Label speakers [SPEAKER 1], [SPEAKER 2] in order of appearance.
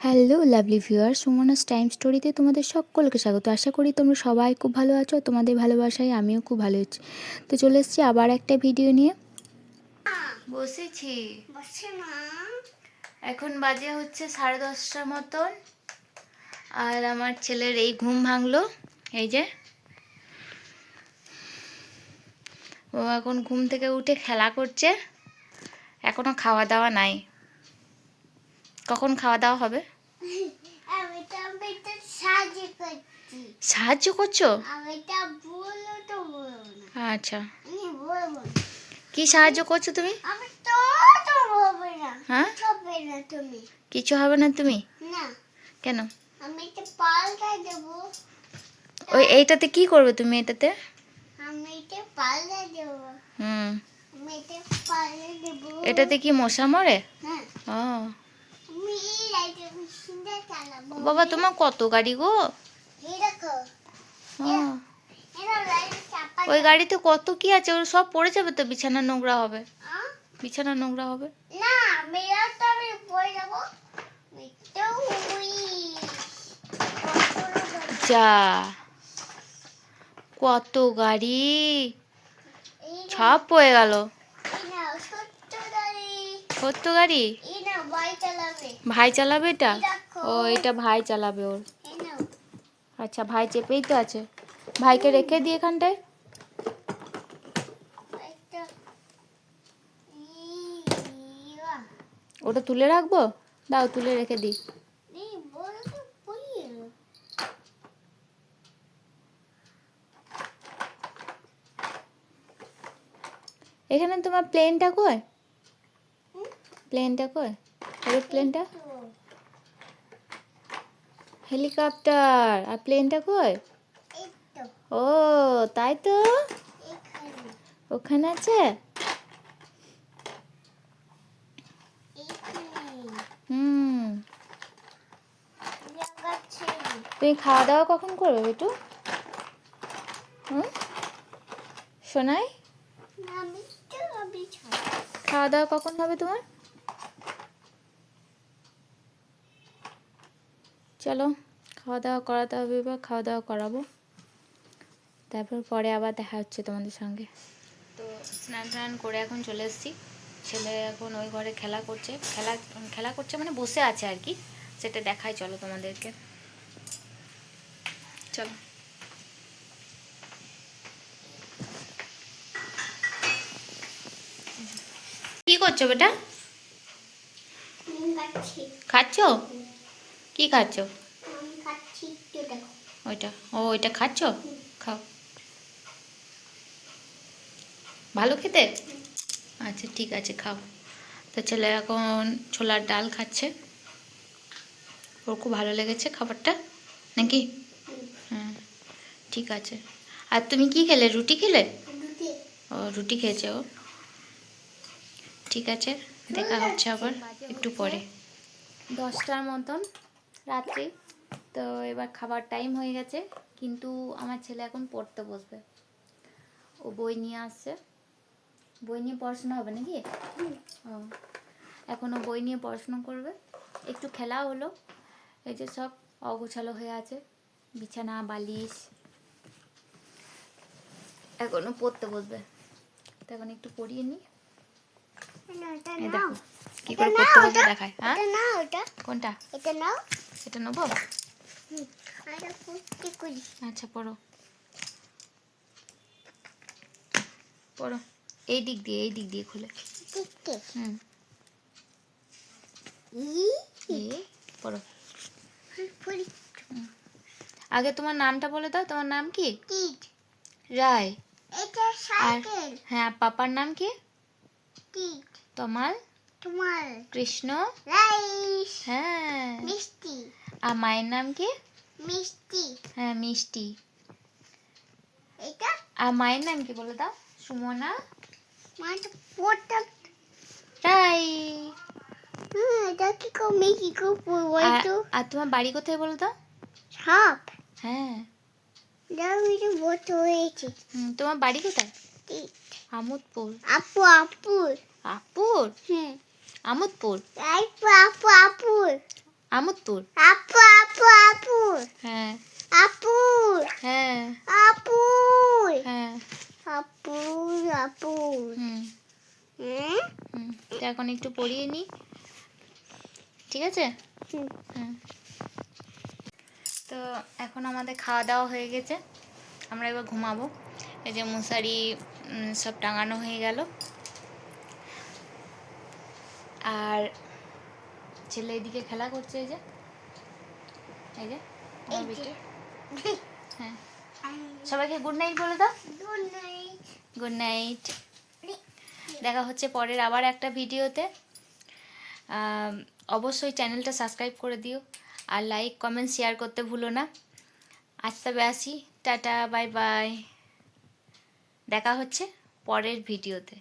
[SPEAKER 1] Hello lovely viewer, সুমনাস time স্টোরিতে তোমাদের সকলকে স্বাগত। আশা করি তোমরা সবাই খুব ভালো আছো। তোমাদের ভালোবাসায় আমিও খুব ভালো আছি। তো চলে এসেছি আবার একটা ভিডিও নিয়ে। বসেছি, এখন বাজে হচ্ছে 10:30টার মতন। আর আমার ছেলের এই ঘুম ভাঙলো, এই যে ও এখন ঘুম থেকে উঠে খেলা করছে। এখনো খাওয়া দাওয়া নাই। কখন খাওয়া দাওয়া হবে? সাহায্য করছো? আচ্ছা, কি সাহায্য করছো তুমি? হ্যাঁ, কিছু হবে না। তুমি কেন? ওই এইটাতে কি করবে তুমি? এটাতে এটাতে কি মশা মরে? ও বাবা, তোমার কত গাড়ি গো? ওই গাড়িতে কত কি আছে, ওর সব পড়ে যাবে তো। বিছানা নোংরা হবে, বিছানা নোংরা হবে। যা, কত গাড়ি, সব পড়ে গেল। কত গাড়ি? ভাই চালাবে এটা? ও, এটা ভাই চালাবে ওর। আচ্ছা, ভাই চেপেই তো আছে। ভাইকে রেখে দিই এখানটায়। ওটা তুলে রাখবো? দাও, তুলে রেখে দিই। এখানে তোমার প্লেনটা কই? প্লেনটা কই? এরোপ্লেনটা? হেলিকপ্টার। আর প্লেনটা কই? ও, তাই তো, ওখানে আছে। তুমি খাওয়া দাওয়া কখন করবে বেটু? শোনাই, খাওয়া দাওয়া কখন হবে তোমার? চলো, খাওয়া দাওয়া করাতে হবে। এবার খাওয়া দাওয়া করাবো, তারপর পরে আবার দেখা হচ্ছে তোমাদের সঙ্গে। তো স্নান টান করে এখন চলে এসেছি। ছেলে এখন ওই ঘরে খেলা করছে। খেলা করছে মানে বসে আছে আর কি, সেটা দেখাই চলো তোমাদেরকে। চলো, কি করছো বেটা? খাচ্ছ? কি খাচ্ছ? ওইটা? ও, ওইটা খাচ্ছ? খাও, ভালো খেতে। আচ্ছা, ঠিক আছে, খাও। তো ছেলে এখন ছোলার ডাল খাচ্ছে। ওর খুব ভালো লেগেছে খাবারটা নাকি? হ্যাঁ, ঠিক আছে। আর তুমি কি খেলে? রুটি খেলে? ও, রুটি খেয়েছে ও। ঠিক আছে, দেখা হচ্ছে আবার একটু পরে। 10টার মতন রাত্রি। তো এবার খাবার টাইম হয়ে গেছে, কিন্তু আমার ছেলে এখন পড়তে বসবে। ও বই নিয়ে আসছে, বই নিয়ে পড়াশোনা হবে নাকি? ও, এখন ও বই নিয়ে পড়াশোনা করবে। একটু খেলা হলো, এই যে সব অগোছালো হয়ে আছে, বিছানা বালিশ। এখনও পড়তে বসবে, তো এখন একটু পড়িয়ে নিই। দেখো কি করে পড়তে বসবে দেখায়। হ্যাঁ, কোনটা? এটা নেবো। আচ্ছা, পড়ো পড়ো। এই দিক দিয়ে খুলে। পড়ো। আগে তোমার নামটা বলে দাও। তোমার নাম কি? রায়। আর হ্যাঁ, পাপার নাম কি? তমাল। কৃষ্ণ। হ্যাঁ। আর মায়ের নাম কি? হ্যাঁ, মিষ্টি। আর মায়ের নাম কি বলে দাও? সুমনা রাই। আর তোমার বাড়ি কোথায় বলে দাও? হ্যাঁ, তোমার বাড়ি কোথায়? আমোদপুর। আপুর? আমোদপুর। আমুত্তুর।
[SPEAKER 2] আপু আপু আপু
[SPEAKER 1] হ্যাঁ
[SPEAKER 2] আপু
[SPEAKER 1] হ্যাঁ
[SPEAKER 2] আপু
[SPEAKER 1] হ্যাঁ।
[SPEAKER 2] আপু আপু
[SPEAKER 1] হুম
[SPEAKER 2] হুম
[SPEAKER 1] হুম। তো এখন একটু পড়িয়ে নিই, ঠিক আছে?
[SPEAKER 2] হুম।
[SPEAKER 1] হুম। তো এখন আমাদের খাওয়া দাওয়া হয়ে গেছে, আমরা এবার ঘুমাবো। এই যে মশারি সব টাঙানো হয়ে গেল, আর ছেলে এদিকে খেলা করছে, এই যে আমার বেটি। হ্যাঁ, সবাইকে গুড নাইট বলে দাও।
[SPEAKER 2] Good night.
[SPEAKER 1] Good night. দেখা হচ্ছে পরের আবার একটা ভিডিওতে। অবশ্যই চ্যানেলটা সাবস্ক্রাইব করে দিও, আর লাইক কমেন্ট শেয়ার করতে ভুলো না। আজ তবে আসি, টাটা বাই বাই। দেখা হচ্ছে পরের ভিডিওতে।